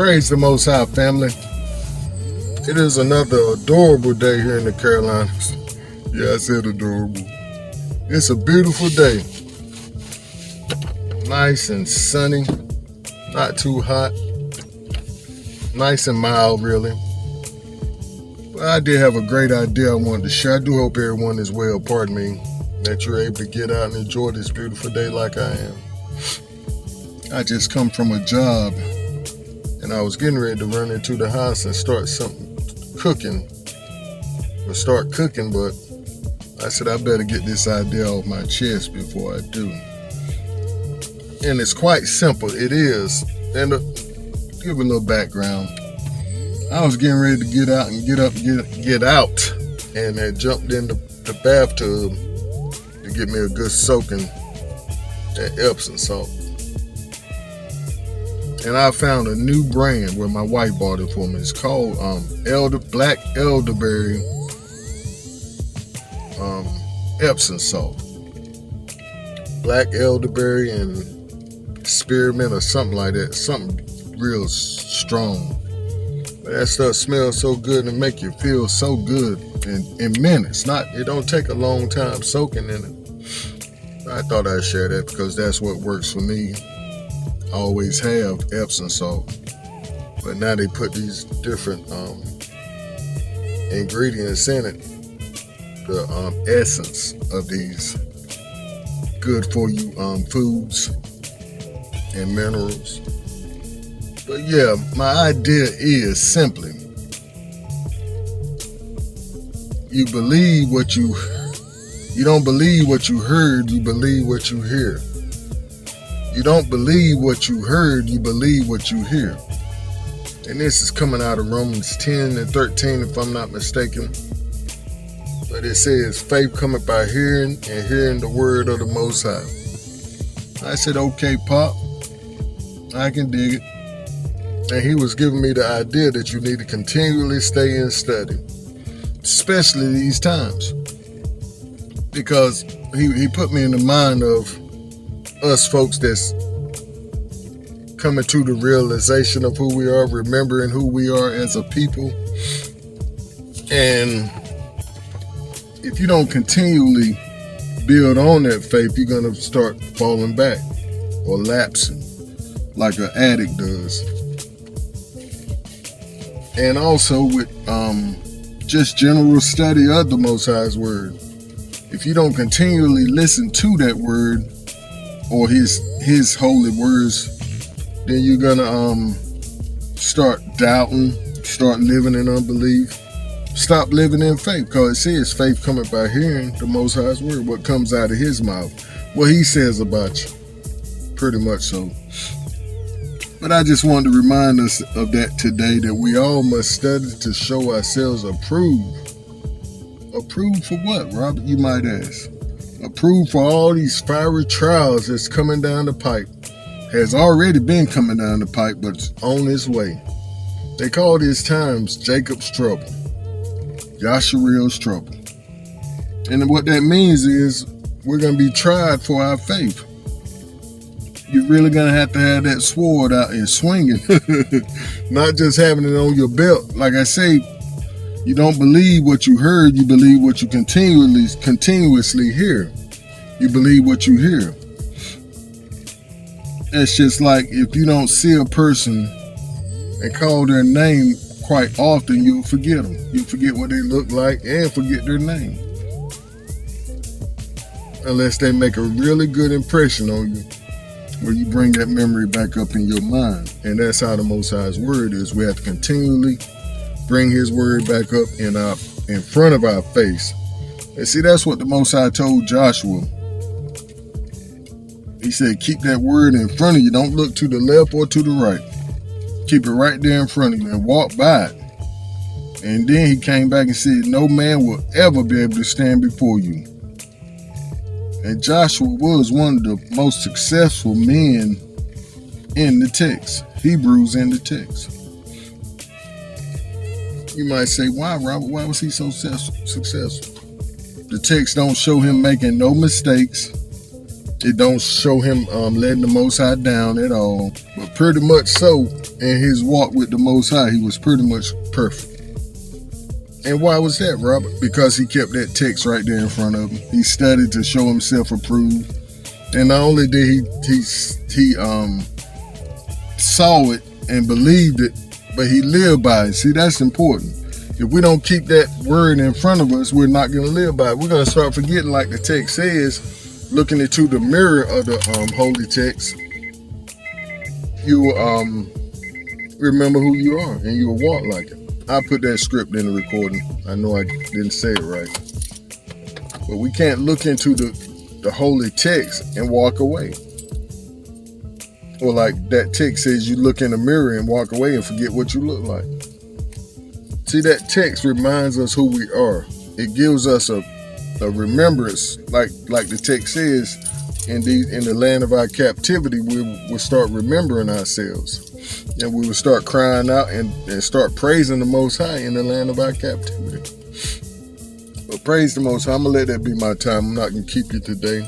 Praise the Most High, family. It is another adorable day here in the Carolinas. Yeah, I said adorable. It's a beautiful day. Nice and sunny. Not too hot. Nice and mild, really. But I did have a great idea I wanted to share. I do hope everyone is well, pardon me, that you're able to get out and enjoy this beautiful day like I am. I just come from a job, and I was getting ready to run into the house and start cooking, but I said I better get this idea off my chest before I do. And it's quite simple. It is. And give a little background. I was getting ready to get out, and I jumped in the bathtub to get me a good soaking at Epsom salt. And I found a new brand where my wife bought it for me. It's called Black Elderberry Epsom salt. Black elderberry and spearmint or something like that. Something real strong. But that stuff smells so good and make you feel so good in minutes. It don't take a long time soaking in it. I thought I'd share that because that's what works for me. I always have Epsom salt, but now they put these different ingredients in it, the essence of these good for you foods and minerals. But yeah, my idea is simply, you don't believe what you heard, you believe what you hear. You don't believe what you heard, you believe what you hear. And this is coming out of Romans 10 and 13, if I'm not mistaken. But it says, faith cometh by hearing, and hearing the word of the Most High. I said, okay, Pop, I can dig it. And he was giving me the idea that you need to continually stay in study, especially these times. Because he put me in the mind of us folks that's coming to the realization of who we are, remembering who we are as a people. And if you don't continually build on that faith, you're going to start falling back or lapsing like an addict does. And also with just general study of the Most High's word. If you don't continually listen to that word or his holy words, then you're gonna start doubting, start living in unbelief, stop living in faith, because it says faith cometh by hearing the Most High's word, what comes out of his mouth, what he says about you, pretty much so. But I just wanted to remind us of that today, that we all must study to show ourselves approved. Approved for what, Robert, you might ask? Approved for all these fiery trials that's coming down the pipe. Has already been coming down the pipe, but it's on its way. They call these times Jacob's trouble, Yasharel's trouble. And what that means is we're going to be tried for our faith. You're really going to have that sword out and swinging. Not just having it on your belt. Like I say, you don't believe what you heard, you believe what you continuously hear. You believe what you hear. It's just like if you don't see a person and call their name quite often, you'll forget them. You'll forget what they look like and forget their name. Unless they make a really good impression on you, where you bring that memory back up in your mind. And that's how the Most High's word is. We have to continually bring his word back up in front of our face. And see, that's what the Most High told Joshua. He said, keep that word in front of you. Don't look to the left or to the right. Keep it right there in front of you and walk by it. And then he came back and said, no man will ever be able to stand before you. And Joshua was one of the most successful men in the text, Hebrews in the text. You might say, why, Robert? Why was he so successful? The text don't show him making no mistakes. It don't show him letting the Most High down at all. But pretty much so, in his walk with the Most High, he was pretty much perfect. And why was that, Robert? Because he kept that text right there in front of him. He studied to show himself approved. And not only did he saw it and believed it, but he lived by it. See, that's important. If we don't keep that word in front of us, we're not going to live by it. We're going to start forgetting, like the text says, looking into the mirror of the holy text. You will remember who you are, and you will walk like it. I put that script in the recording. I know I didn't say it right. But we can't look into the holy text and walk away. Or like that text says, you look in the mirror and walk away and forget what you look like. See, that text reminds us who we are. It gives us a remembrance, like the text says, in the land of our captivity, we will start remembering ourselves. And we will start crying out and start praising the Most High in the land of our captivity. But praise the Most High. I'm going to let that be my time. I'm not going to keep you today.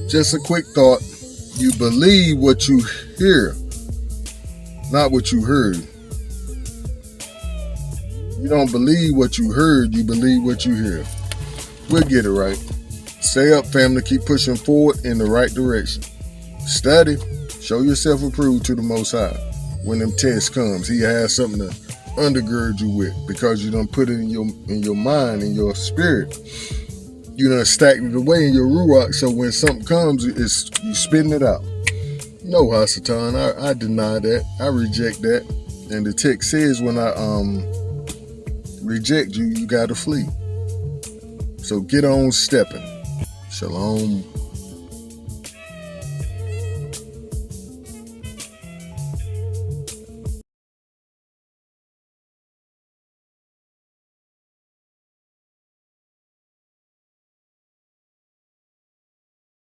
Just a quick thought. You believe what you hear, not what you heard. You don't believe what you heard, you believe what you hear. We'll get it right. Stay up, family. Keep pushing forward in the right direction. Study. Show yourself approved to the Most High. When them tests comes, he has something to undergird you with, because you done put it in your mind, in your spirit. You done stacked it away in your ruach, so when something comes, you spitting it out. No, Hasatan, I deny that. I reject that. And the text says when I reject you, you gotta flee. So get on stepping. Shalom.